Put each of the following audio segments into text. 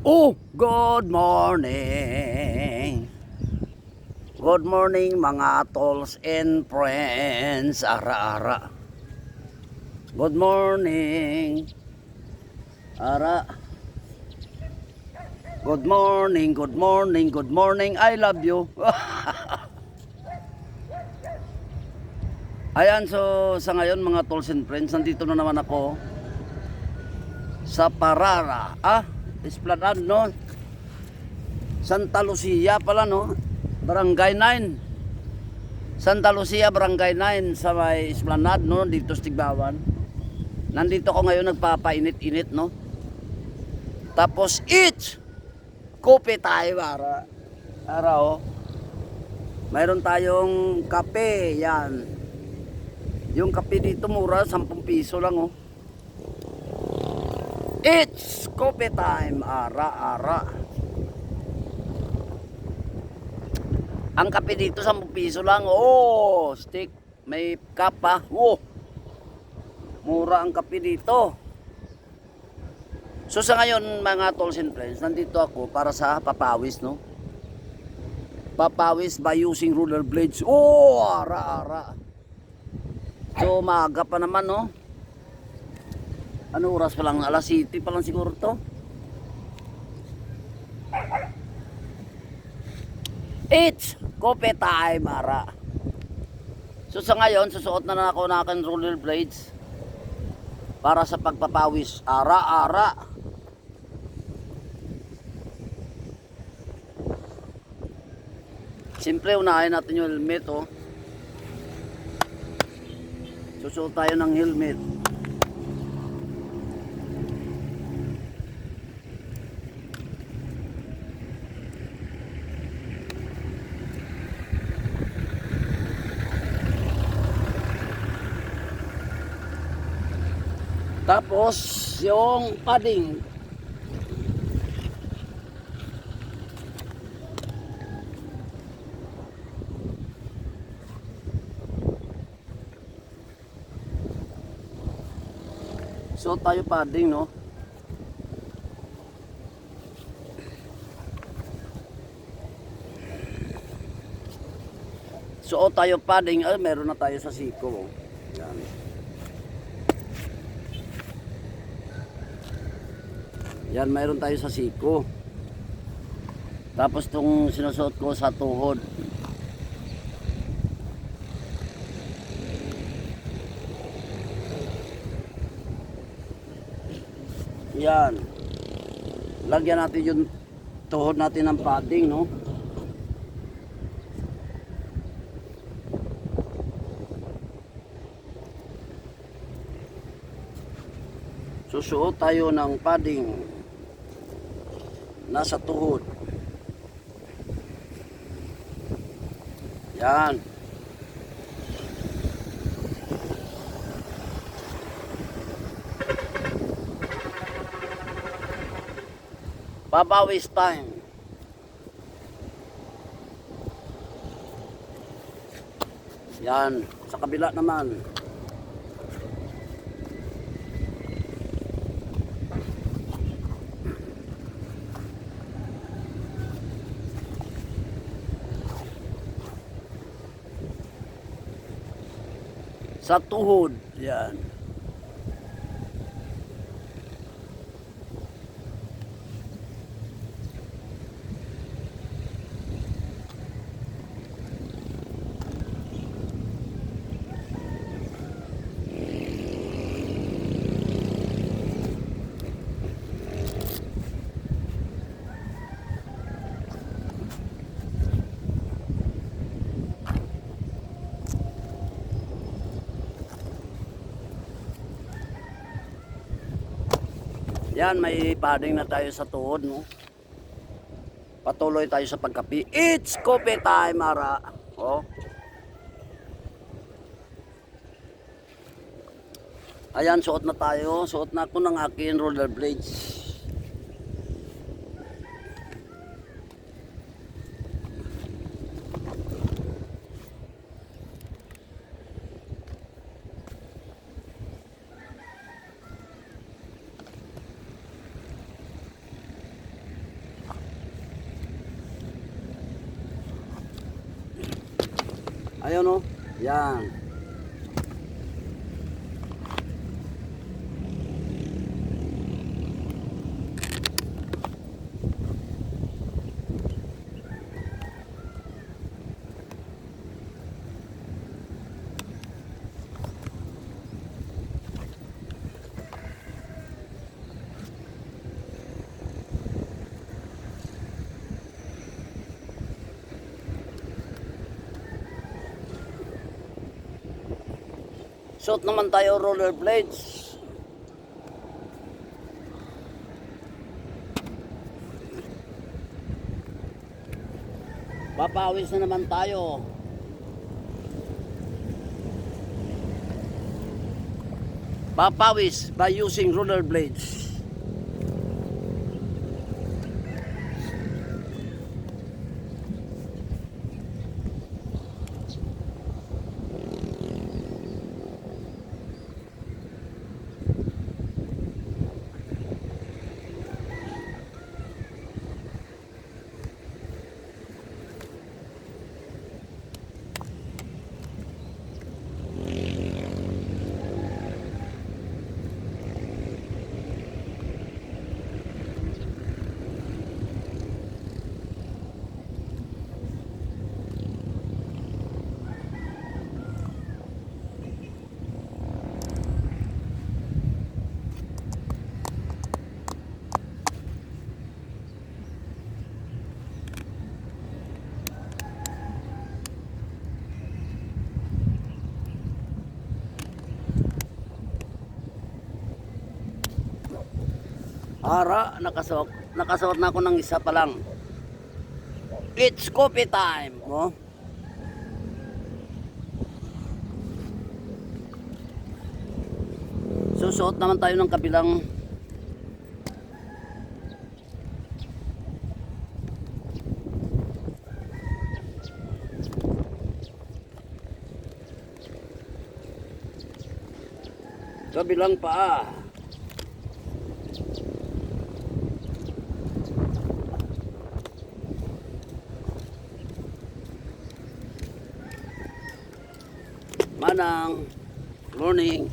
Oh, good morning. Good morning mga tolls and friends. Ara-ara. Good morning. Ara. Good morning, good morning, good morning. I love you. Ayan, so sa ngayon mga tolls and friends, nandito na naman ako sa Parara. Esplanade, no? Santa Lucia pala, no? Barangay 9. Santa Lucia, Barangay 9 sa may Esplanade, no? Dito sa Tigbawan. Nandito ko ngayon nagpapainit-init, no? Tapos kope tayo, oh. Mayroon tayong kape, yan. Yung kape dito mura, 10 piso lang, oh. It's coffee time, ara. Ang kape dito 10 piso lang. Oh, stick, may cup pa. Oh. Mura ang kape dito. So sa ngayon mga tolls and friends, nandito ako para sa papawis, no? Papawis by using roller blades. Oh, ara. So maaga pa naman, no? Ano oras pa lang? Alas 7 pa lang siguro to. It's coffee time, ara. So sa ngayon, susuot na ako ng aking roller blades para sa pagpapawis. Ara. Siyempre, unahin natin yung helmet, oh. Susuot tayo ng helmet. Tapos, yung padding. So, tayo padding, no? So, tayo padding. Meron na tayo sa siko, oh. Yan. Yan, mayroon tayo sa siko. Tapos itong sinusuot ko sa tuhod. Yan. Lagyan natin yung tuhod natin ng padding, no? Susuot tayo ng padding nasa tuhod. Yan. Babawis time. Yan. Sa kabila naman. Sa tuhod, yan. Yan, may padding na tayo sa tuhod, no? Patuloy tayo sa pagkapi. It's coffee time, ara. Oh. Ayan, suot na tayo. Suot na ako ng aking roller blades. Ayun oh. Yan. Suot naman tayo rollerblades. Papawis na naman tayo. Papawis by using rollerblades. Ara, nakasuot na ako ng isa pa lang. It's coffee time, oh. Susuot naman tayo ng kabilang. Kabilang paa. Manang, morning.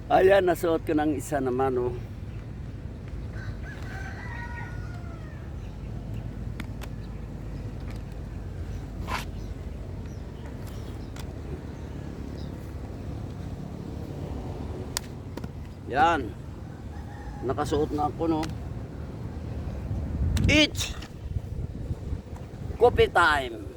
Ayan, nasuot ko ng isa naman, oh. Yan. Nakasuot na ako, no. It's coffee time.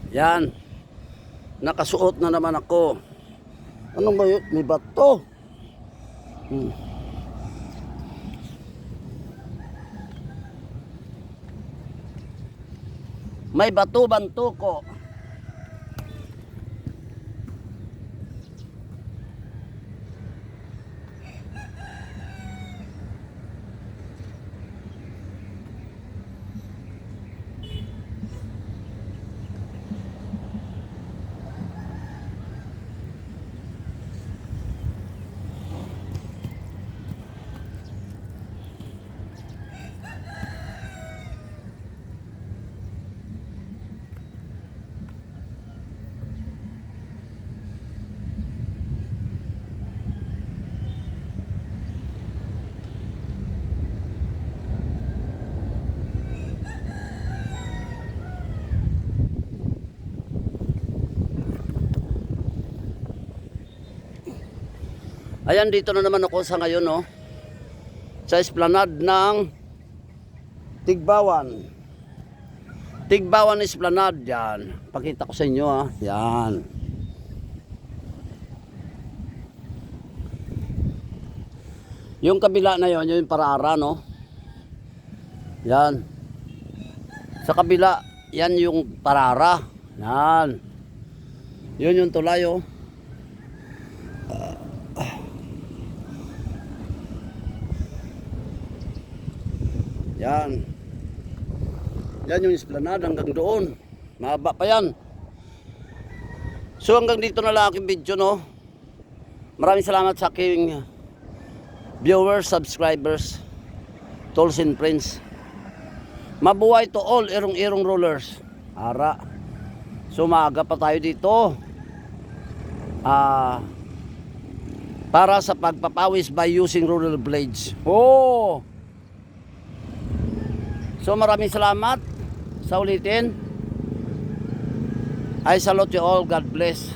Yan. Nakasuot na naman ako. Ano ba yun? May bato. May bato banto ko. Ayan, dito na naman ako sa ngayon, no? Sa esplanade ng Tigbawan. Tigbawan Esplanade, yan. Pakita ko sa inyo, ha. Yan. Yung kabila na yon, yung Parara, no? Yan. Sa kabila, yan yung Parara. Yan. Yun yung tulay, oh. Yan. Yan yung esplanade hanggang doon. Mahaba pa yan. So hanggang dito na lang aking video, no. Maraming salamat sa aking viewers, subscribers, tolls and friends. Mabuhay to all irong-irong rollers. Ara. So maaga pa tayo dito. Para sa pagpapawis by using roller blades. Oh! So maraming salamat sa ulitin. I salute you all. God bless.